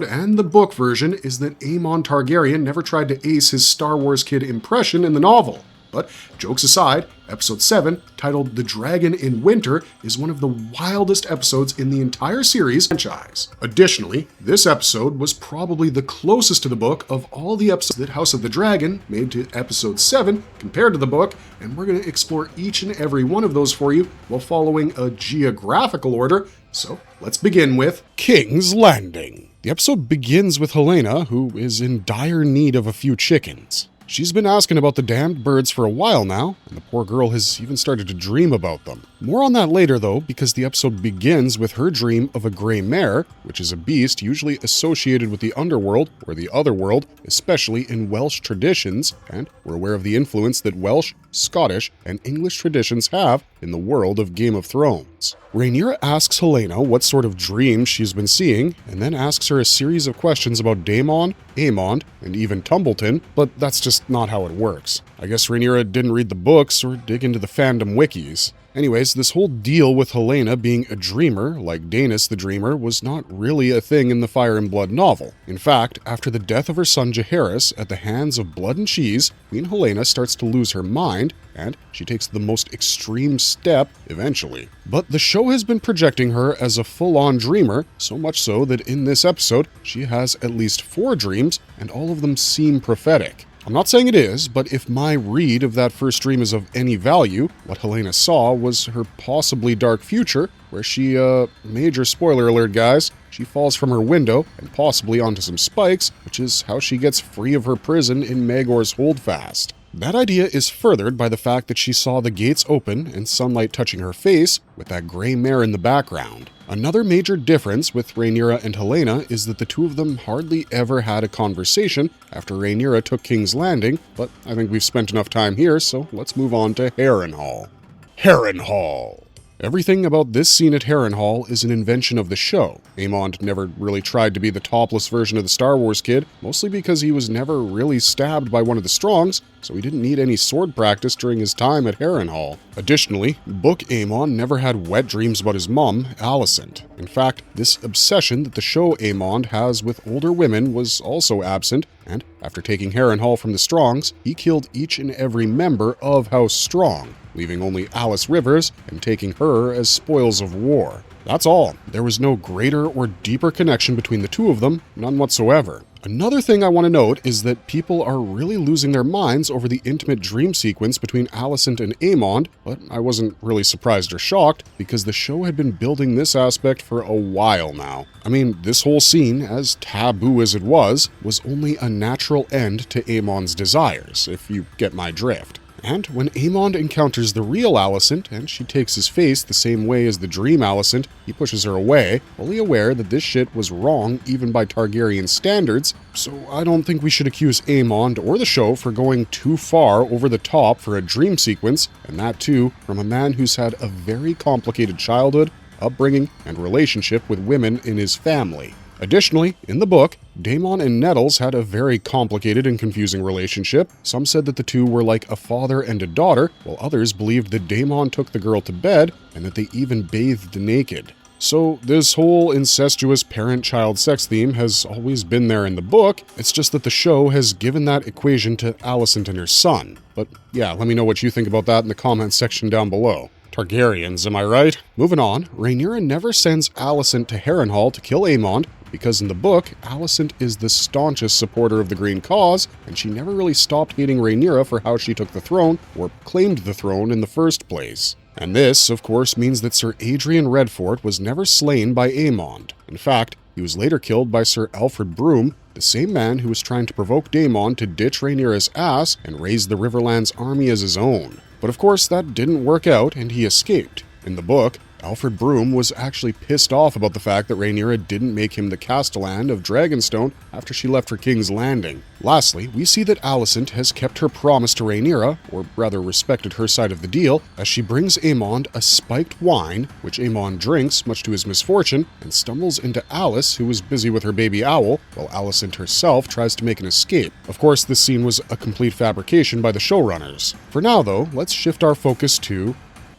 and the book version is that Aemond Targaryen never tried to ace his Star Wars kid impression in the novel. But jokes aside, episode 7, titled The Dragon in Winter, is one of the wildest episodes in the entire series franchise. Additionally, this episode was probably the closest to the book of all the episodes that House of the Dragon made to episode 7 compared to the book, and we're going to explore each and every one of those for you while following a geographical order. So let's begin with King's Landing. The episode begins with Helena, who is in dire need of a few chickens. She's been asking about the damned birds for a while now, and the poor girl has even started to dream about them. More on that later though, because the episode begins with her dream of a grey mare, which is a beast usually associated with the underworld or the otherworld, especially in Welsh traditions, and we're aware of the influence that Welsh, Scottish, and English traditions have in the world of Game of Thrones. Rhaenyra asks Helena what sort of dreams she's been seeing, and then asks her a series of questions about Daemon, Aemond, and even Tumbleton, but that's just not how it works. I guess Rhaenyra didn't read the books or dig into the fandom wikis. Anyways, this whole deal with Helena being a dreamer, like Daenerys the Dreamer, was not really a thing in the Fire and Blood novel. In fact, after the death of her son Jaehaerys at the hands of Blood and Cheese, Queen Helena starts to lose her mind, and she takes the most extreme step eventually. But the show has been projecting her as a full-on dreamer, so much so that in this episode, she has at least 4 dreams, and all of them seem prophetic. I'm not saying it is, but if my read of that first dream is of any value, what Helena saw was her possibly dark future, where she, major spoiler alert guys, she falls from her window and possibly onto some spikes, which is how she gets free of her prison in Maegor's Holdfast. That idea is furthered by the fact that she saw the gates open and sunlight touching her face, with that grey mare in the background. Another major difference with Rhaenyra and Helena is that the two of them hardly ever had a conversation after Rhaenyra took King's Landing, but I think we've spent enough time here, so let's move on to Harrenhal. Harrenhal! Everything about this scene at Harrenhal is an invention of the show. Aemond never really tried to be the topless version of the Star Wars kid, mostly because he was never really stabbed by one of the Strongs, so he didn't need any sword practice during his time at Harrenhal. Additionally, book Aemond never had wet dreams about his mom, Alicent. In fact, this obsession that the show Aemond has with older women was also absent, and after taking Harrenhal from the Strongs, he killed each and every member of House Strong, leaving only Alice Rivers and taking her as spoils of war. That's all. There was no greater or deeper connection between the two of them, none whatsoever. Another thing I want to note is that people are really losing their minds over the intimate dream sequence between Alicent and Aemond, but I wasn't really surprised or shocked because the show had been building this aspect for a while now. I mean, this whole scene, as taboo as it was only a natural end to Aemond's desires, if you get my drift. And when Aemond encounters the real Alicent, and she takes his face the same way as the dream Alicent, he pushes her away, fully aware that this shit was wrong even by Targaryen standards, so I don't think we should accuse Aemond or the show for going too far over the top for a dream sequence, and that too from a man who's had a very complicated childhood, upbringing, and relationship with women in his family. Additionally, in the book, Daemon and Nettles had a very complicated and confusing relationship. Some said that the two were like a father and a daughter, while others believed that Daemon took the girl to bed and that they even bathed naked. So this whole incestuous parent-child sex theme has always been there in the book, it's just that the show has given that equation to Alicent and her son. But yeah, let me know what you think about that in the comments section down below. Targaryens, am I right? Moving on, Rhaenyra never sends Alicent to Harrenhal to kill Aemond, because in the book, Alicent is the staunchest supporter of the Green Cause, and she never really stopped hating Rhaenyra for how she took the throne, or claimed the throne in the first place. And this, of course, means that Sir Adrian Redfort was never slain by Aemond. In fact, he was later killed by Sir Alfred Broom, the same man who was trying to provoke Daemon to ditch Rhaenyra's ass and raise the Riverlands army as his own. But of course, that didn't work out, and he escaped. In the book, Alfred Broom was actually pissed off about the fact that Rhaenyra didn't make him the Castellan of Dragonstone after she left for King's Landing. Lastly, we see that Alicent has kept her promise to Rhaenyra, or rather respected her side of the deal, as she brings Aemond a spiked wine, which Aemond drinks, much to his misfortune, and stumbles into Alice, who is busy with her baby owl, while Alicent herself tries to make an escape. Of course, this scene was a complete fabrication by the showrunners. For now, though, let's shift our focus to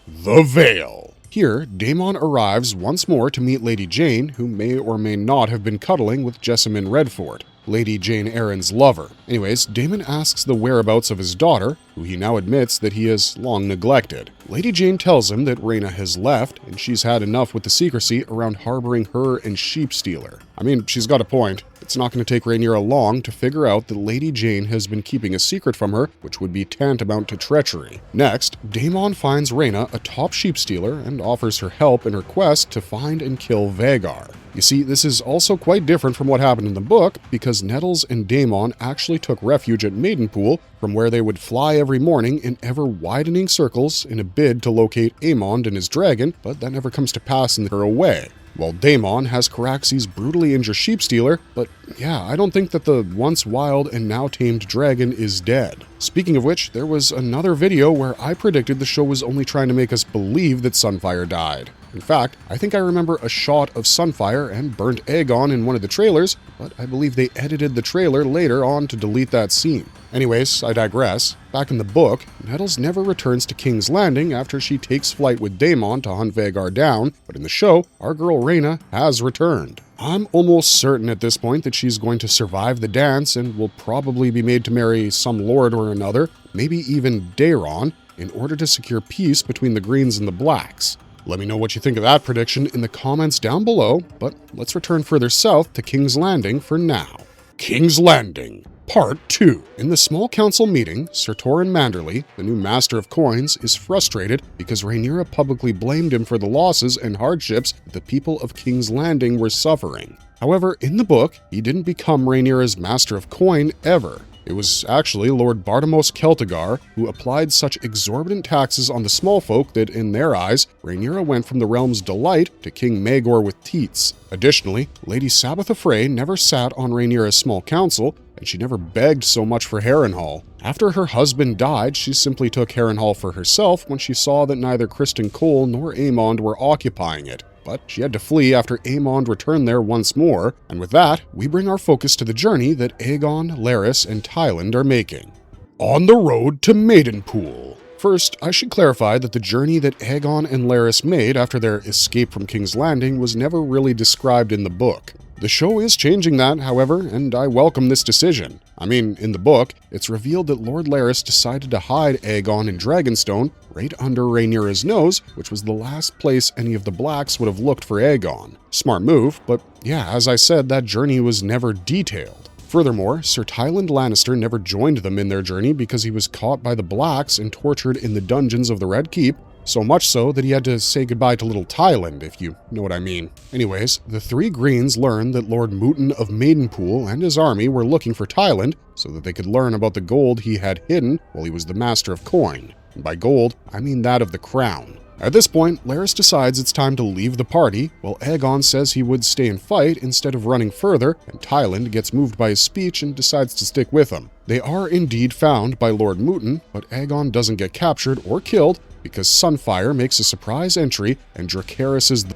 the Vale. Here, Daemon arrives once more to meet Lady Jane, who may or may not have been cuddling with Jessamine Redford, Lady Jane Eyre's lover. Anyways, Daemon asks the whereabouts of his daughter, who he now admits that he has long neglected. Lady Jane tells him that Rhaena has left, and she's had enough with the secrecy around harboring her and Sheepstealer. I mean, she's got a point. It's not going to take Rhaenyra long to figure out that Lady Jane has been keeping a secret from her, which would be tantamount to treachery. Next, Daemon finds Rhaena a top Sheepstealer and offers her help in her quest to find and kill Vhagar. You see, this is also quite different from what happened in the book, because Nettles and Daemon actually took refuge at Maidenpool, from where they would fly every morning in ever-widening circles in a bid to locate Aemond and his dragon, but that never comes to pass and they're away. While Daemon has Caraxes brutally injure Sheepstealer, but yeah, I don't think that the once wild and now tamed dragon is dead. Speaking of which, there was another video where I predicted the show was only trying to make us believe that Sunfire died. In fact, I think I remember a shot of Sunfire and burnt Aegon in one of the trailers, but I believe they edited the trailer later on to delete that scene. Anyways, I digress. Back in the book, Nettles never returns to King's Landing after she takes flight with Daemon to hunt Vhagar down, but in the show, our girl Rhaena has returned. I'm almost certain at this point that she's going to survive the dance and will probably be made to marry some lord or another, maybe even Daeron, in order to secure peace between the Greens and the Blacks. Let me know what you think of that prediction in the comments down below, but let's return further south to King's Landing for now. King's Landing, Part 2. In the small council meeting, Sir Torrhen Manderly, the new Master of Coins, is frustrated because Rhaenyra publicly blamed him for the losses and hardships the people of King's Landing were suffering. However, in the book, he didn't become Rhaenyra's Master of Coin ever. It was actually Lord Bartimos Celtigar who applied such exorbitant taxes on the small folk that, in their eyes, Rhaenyra went from the realm's delight to King Maegor with teats. Additionally, Lady Sabitha Frey never sat on Rhaenyra's small council, and she never begged so much for Harrenhal. After her husband died, she simply took Harrenhal for herself when she saw that neither Criston Cole nor Aemond were occupying it. But she had to flee after Aemond returned there once more, and with that, we bring our focus to the journey that Aegon, Larys, and Tyland are making. On the road to Maidenpool. First, I should clarify that the journey that Aegon and Larys made after their escape from King's Landing was never really described in the book. The show is changing that, however, and I welcome this decision. I mean, in the book, it's revealed that Lord Larys decided to hide Aegon in Dragonstone right under Rhaenyra's nose, which was the last place any of the Blacks would have looked for Aegon. Smart move, but yeah, as I said, that journey was never detailed. Furthermore, Sir Tyland Lannister never joined them in their journey because he was caught by the Blacks and tortured in the dungeons of the Red Keep, so much so that he had to say goodbye to little Tyland, if you know what I mean. Anyways, the three Greens learned that Lord Mooten of Maidenpool and his army were looking for Tyland so that they could learn about the gold he had hidden while he was the Master of Coin. And by gold, I mean that of the crown. At this point, Larys decides it's time to leave the party, while Aegon says he would stay and fight instead of running further, and Tyland gets moved by his speech and decides to stick with him. They are indeed found by Lord Mooten, but Aegon doesn't get captured or killed because Sunfire makes a surprise entry and Dracarys the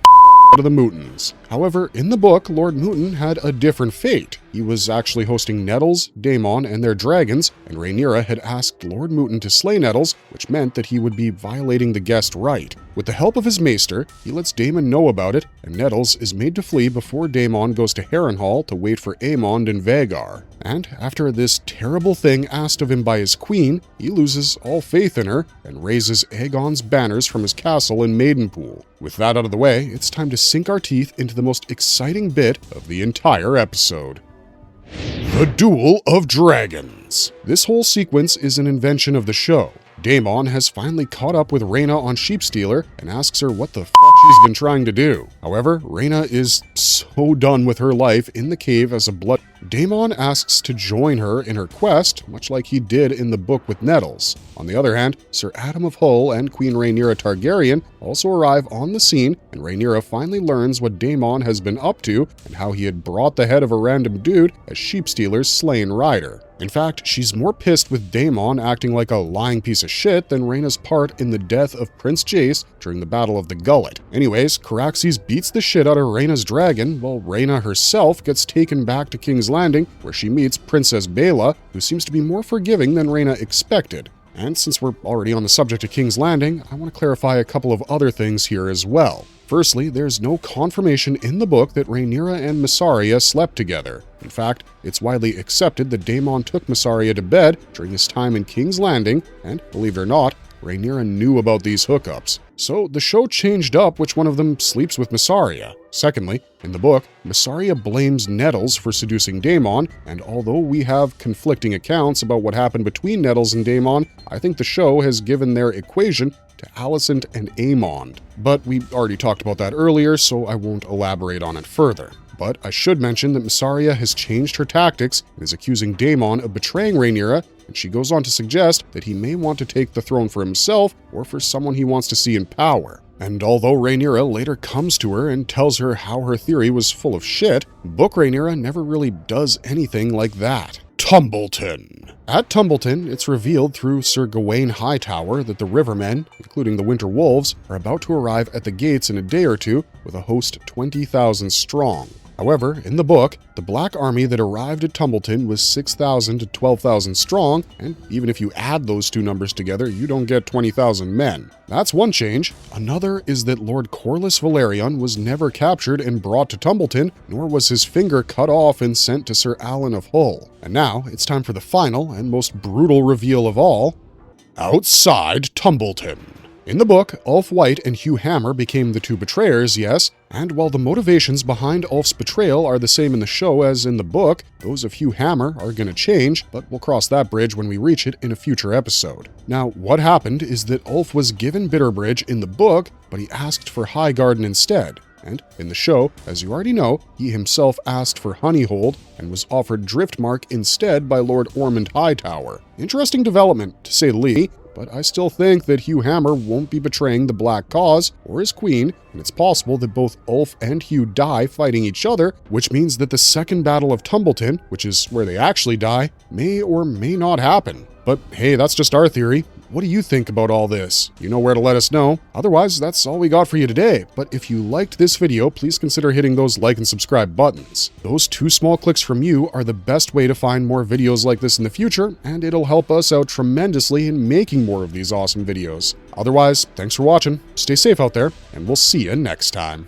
out of the Mootens. However, in the book, Lord Mooten had a different fate. He was actually hosting Nettles, Daemon, and their dragons, and Rhaenyra had asked Lord Mooten to slay Nettles, which meant that he would be violating the guest right. With the help of his maester, he lets Daemon know about it, and Nettles is made to flee before Daemon goes to Harrenhal to wait for Aemond and Vhagar. And after this terrible thing asked of him by his queen, he loses all faith in her and raises Aegon's banners from his castle in Maidenpool. With that out of the way, it's time to sink our teeth into the most exciting bit of the entire episode. The Duel of Dragons. This whole sequence is an invention of the show. Daemon has finally caught up with Rhaena on Sheepstealer and asks her what the f*** she's been trying to do. However, Rhaena is so done with her life in the cave as a blood. Daemon asks to join her in her quest, much like he did in the book with Nettles. On the other hand, Sir Adam of Hull and Queen Rhaenyra Targaryen also arrive on the scene, and Rhaenyra finally learns what Daemon has been up to and how he had brought the head of a random dude as Sheepstealer's slain rider. In fact, she's more pissed with Daemon acting like a lying piece of shit than Rhaena's part in the death of Prince Jace during the Battle of the Gullet. Anyways, Caraxes beats the shit out of Rhaena's dragon, while Rhaena herself gets taken back to King's Landing, where she meets Princess Baela, who seems to be more forgiving than Rhaena expected. And since we're already on the subject of King's Landing, I want to clarify a couple of other things here as well. Firstly, there's no confirmation in the book that Rhaenyra and Mysaria slept together. In fact, it's widely accepted that Daemon took Mysaria to bed during his time in King's Landing, and believe it or not, Rhaenyra knew about these hookups. So the show changed up which one of them sleeps with Mysaria. Secondly, in the book, Mysaria blames Nettles for seducing Daemon, and although we have conflicting accounts about what happened between Nettles and Daemon, I think the show has given their equation to Alicent and Aemond. But we already talked about that earlier, so I won't elaborate on it further. But I should mention that Mysaria has changed her tactics and is accusing Daemon of betraying Rhaenyra, and she goes on to suggest that he may want to take the throne for himself or for someone he wants to see in power. And although Rhaenyra later comes to her and tells her how her theory was full of shit, book Rhaenyra never really does anything like that. Tumbleton. At Tumbleton, it's revealed through Sir Gawain Hightower that the Rivermen, including the Winter Wolves, are about to arrive at the gates in a day or two with a host 20,000 strong. However, in the book, the Black Army that arrived at Tumbleton was 6,000 to 12,000 strong, and even if you add those two numbers together, you don't get 20,000 men. That's one change. Another is that Lord Corlys Velaryon was never captured and brought to Tumbleton, nor was his finger cut off and sent to Sir Alan of Hull. And now, it's time for the final and most brutal reveal of all: outside Tumbleton. In the book, Ulf White and Hugh Hammer became the two betrayers, yes, and while the motivations behind Ulf's betrayal are the same in the show as in the book, those of Hugh Hammer are going to change, but we'll cross that bridge when we reach it in a future episode. Now, what happened is that Ulf was given Bitterbridge in the book, but he asked for Highgarden instead. And in the show, as you already know, he himself asked for Honeyhold and was offered Driftmark instead by Lord Aemond Hightower. Interesting development, to say the least, but I still think that Hugh Hammer won't be betraying the Black Cause or his queen, and it's possible that both Ulf and Hugh die fighting each other, which means that the Second Battle of Tumbleton, which is where they actually die, may or may not happen. But hey, that's just our theory. What do you think about all this? You know where to let us know. Otherwise, that's all we got for you today. But if you liked this video, please consider hitting those like and subscribe buttons. Those 2 small clicks from you are the best way to find more videos like this in the future, and it'll help us out tremendously in making more of these awesome videos. Otherwise, thanks for watching, stay safe out there, and we'll see you next time.